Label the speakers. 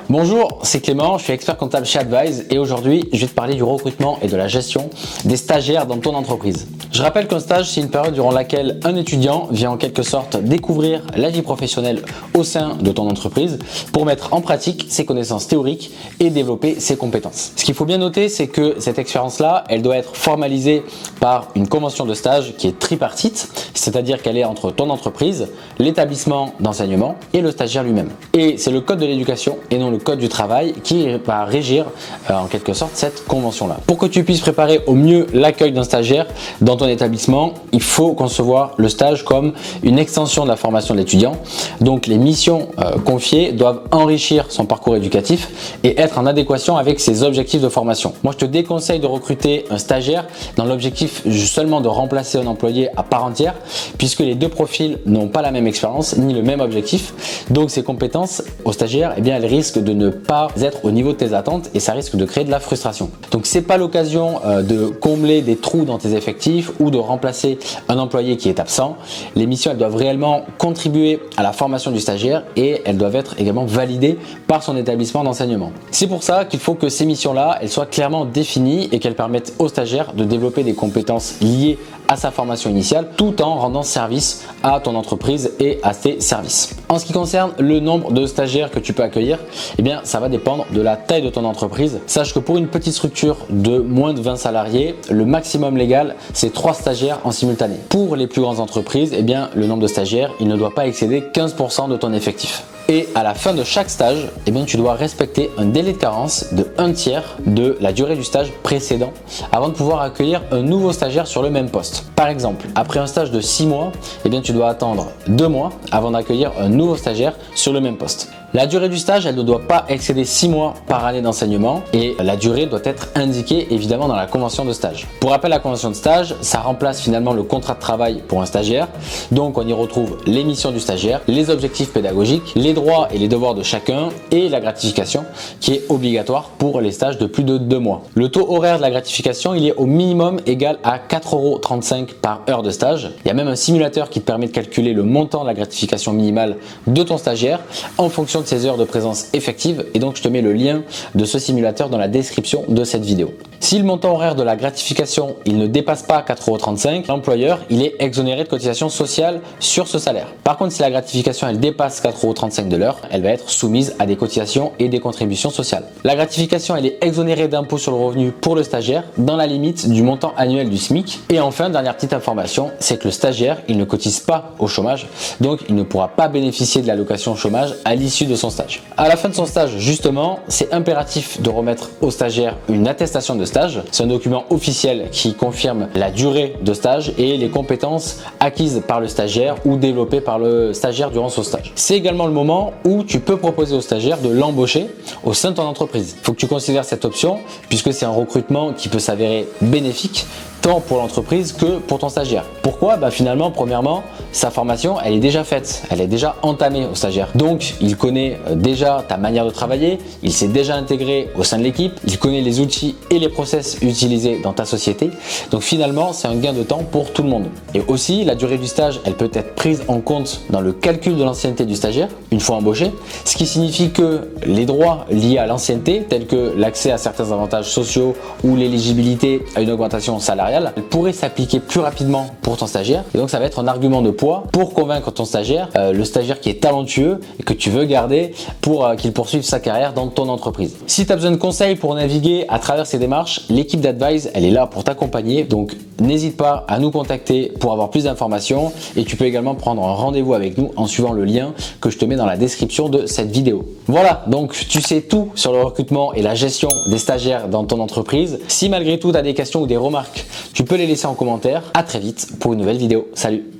Speaker 1: Bonjour, c'est Clément, je suis expert comptable chez Advise et aujourd'hui je vais te parler du recrutement et de la gestion des stagiaires dans ton entreprise. Je rappelle qu'un stage, c'est une période durant laquelle un étudiant vient en quelque sorte découvrir la vie professionnelle au sein de ton entreprise pour mettre en pratique ses connaissances théoriques et développer ses compétences. Ce qu'il faut bien noter, c'est que cette expérience-là, elle doit être formalisée par une convention de stage qui est tripartite, c'est-à-dire qu'elle est entre ton entreprise, l'établissement d'enseignement et le stagiaire lui-même. Et c'est le code de l'éducation et non le code du travail qui va régir en quelque sorte cette convention-là. Pour que tu puisses préparer au mieux l'accueil d'un stagiaire dans ton établissement, il faut concevoir le stage comme une extension de la formation de l'étudiant. Donc les missions confiées doivent enrichir son parcours éducatif et être en adéquation avec ses objectifs de formation. Moi, je te déconseille de recruter un stagiaire dans l'objectif seulement de remplacer un employé à part entière, puisque les deux profils n'ont pas la même expérience ni le même objectif. Donc ces compétences au stagiaire, eh bien, elles risquent de ne pas être au niveau de tes attentes et ça risque de créer de la frustration. Donc c'est pas l'occasion de combler des trous dans tes effectifs ou de remplacer un employé qui est absent. Les missions, elles doivent réellement contribuer à la formation du stagiaire et elles doivent être également validées par son établissement d'enseignement. C'est pour ça qu'il faut que ces missions-là, elles soient clairement définies et qu'elles permettent au stagiaire de développer des compétences liées à sa formation initiale tout en rendant service à ton entreprise et à tes services. En ce qui concerne le nombre de stagiaires que tu peux accueillir, eh bien, ça va dépendre de la taille de ton entreprise. Sache que pour une petite structure de moins de 20 salariés, le maximum légal, c'est 3 stagiaires en simultané. Pour les plus grandes entreprises, eh bien, le nombre de stagiaires, il ne doit pas excéder 15% de ton effectif. Et à la fin de chaque stage, eh bien, tu dois respecter un délai de carence de 1/3 de la durée du stage précédent avant de pouvoir accueillir un nouveau stagiaire sur le même poste. Par exemple, après un stage de 6 mois, eh bien, tu dois attendre 2 mois avant d'accueillir un nouveau stagiaire sur le même poste. La durée du stage, elle ne doit pas excéder 6 mois par année d'enseignement et la durée doit être indiquée évidemment dans la convention de stage. Pour rappel, la convention de stage, ça remplace finalement le contrat de travail pour un stagiaire. Donc on y retrouve les missions du stagiaire, les objectifs pédagogiques, les droits et les devoirs de chacun et la gratification qui est obligatoire pour les stages de plus de 2 mois. Le taux horaire de la gratification, il est au minimum égal à 4,35 € par heure de stage. Il y a même un simulateur qui te permet de calculer le montant de la gratification minimale de ton stagiaire en fonction de ses heures de présence effectives et donc je te mets le lien de ce simulateur dans la description de cette vidéo. Si le montant horaire de la gratification il ne dépasse pas 4,35 €, l'employeur il est exonéré de cotisations sociales sur ce salaire. Par contre, si la gratification elle dépasse 4,35 € de l'heure, elle va être soumise à des cotisations et des contributions sociales. La gratification elle est exonérée d'impôt sur le revenu pour le stagiaire dans la limite du montant annuel du SMIC. Et enfin, dernière petite information, c'est que le stagiaire il ne cotise pas au chômage, donc il ne pourra pas bénéficier de l'allocation chômage à l'issue de son stage. À la fin de son stage, justement, c'est impératif de remettre au stagiaire une attestation de stage. C'est un document officiel qui confirme la durée de stage et les compétences acquises par le stagiaire ou développées par le stagiaire durant son stage. C'est également le moment où tu peux proposer au stagiaire de l'embaucher au sein de ton entreprise. Il faut que tu considères cette option puisque c'est un recrutement qui peut s'avérer bénéfique tant pour l'entreprise que pour ton stagiaire. Pourquoi ? Finalement, premièrement, sa formation, elle est déjà faite, elle est déjà entamée au stagiaire. Donc, il connaît déjà ta manière de travailler, il s'est déjà intégré au sein de l'équipe, il connaît les outils et les process utilisés dans ta société. Donc, finalement, c'est un gain de temps pour tout le monde. Et aussi, la durée du stage, elle peut être prise en compte dans le calcul de l'ancienneté du stagiaire, une fois embauché, ce qui signifie que les droits liés à l'ancienneté, tels que l'accès à certains avantages sociaux ou l'éligibilité à une augmentation salariale, elle pourrait s'appliquer plus rapidement pour ton stagiaire et donc ça va être un argument de poids pour convaincre ton stagiaire, le stagiaire qui est talentueux et que tu veux garder pour qu'il poursuive sa carrière dans ton entreprise. Si tu as besoin de conseils pour naviguer à travers ces démarches, l'équipe d'Advise elle est là pour t'accompagner, donc n'hésite pas à nous contacter pour avoir plus d'informations et tu peux également prendre un rendez-vous avec nous en suivant le lien que je te mets dans la description de cette vidéo. Voilà, donc tu sais tout sur le recrutement et la gestion des stagiaires dans ton entreprise. Si malgré tout tu as des questions ou des remarques, tu peux les laisser en commentaire. À très vite pour une nouvelle vidéo. Salut!